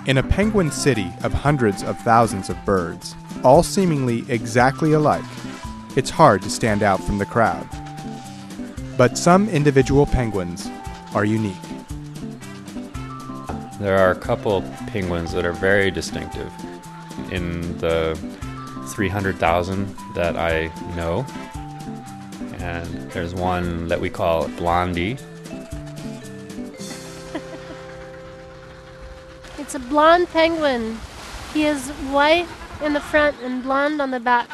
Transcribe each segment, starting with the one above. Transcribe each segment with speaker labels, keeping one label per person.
Speaker 1: In a penguin city of hundreds of thousands of birds, all seemingly exactly alike, it's hard to stand out from the crowd. But some individual penguins are unique.
Speaker 2: There are a couple penguins that are very distinctive. In the 300,000 that I know, and there's one that we call Blondie.
Speaker 3: It's a blonde penguin. He is white in the front and blonde on the back.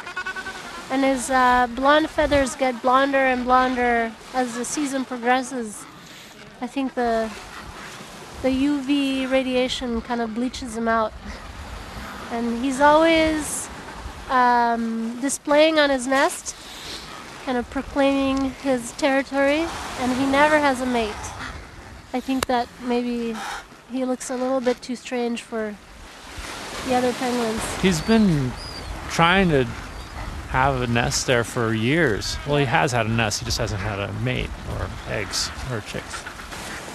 Speaker 3: And his blonde feathers get blonder and blonder as the season progresses. I think the UV radiation kind of bleaches him out. And he's always displaying on his nest, kind of proclaiming his territory, and he never has a mate. I think that maybe he looks a little bit too strange for the other penguins.
Speaker 4: He's been trying to have a nest there for years. Well, he has had a nest, he just hasn't had a mate or eggs or chicks.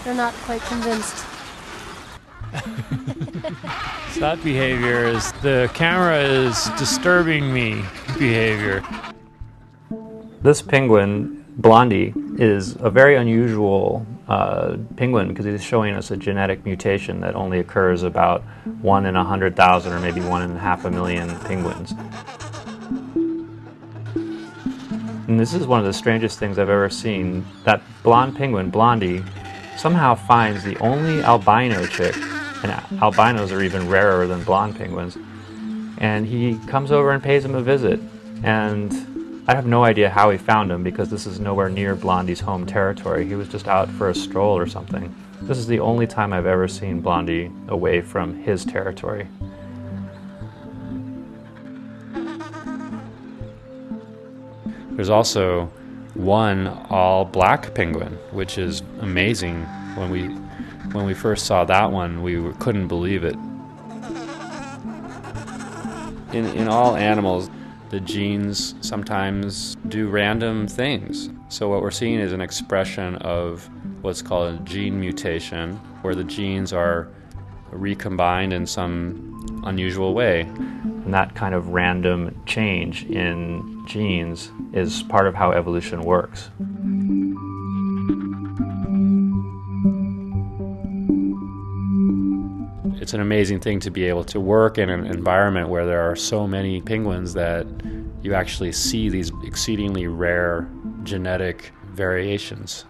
Speaker 3: They're not quite convinced.
Speaker 4: So that behavior is, the camera is disturbing me behavior.
Speaker 5: This penguin, Blondie, is a very unusual penguin because he's showing us a genetic mutation that only occurs about 1 in 100,000 or maybe 1 in half a million penguins. And this is one of the strangest things I've ever seen. That blonde penguin, Blondie, somehow finds the only albino chick, and albinos are even rarer than blonde penguins, and he comes over and pays him a visit. And I have no idea how he found him because this is nowhere near Blondie's home territory. He was just out for a stroll or something. This is the only time I've ever seen Blondie away from his territory.
Speaker 2: There's also one all-black penguin, which is amazing. When we first saw that one, we couldn't believe it. In all animals, the genes sometimes do random things. So what we're seeing is an expression of what's called a gene mutation, where the genes are recombined in some unusual way.
Speaker 5: And that kind of random change in genes is part of how evolution works.
Speaker 2: It's an amazing thing to be able to work in an environment where there are so many penguins that you actually see these exceedingly rare genetic variations.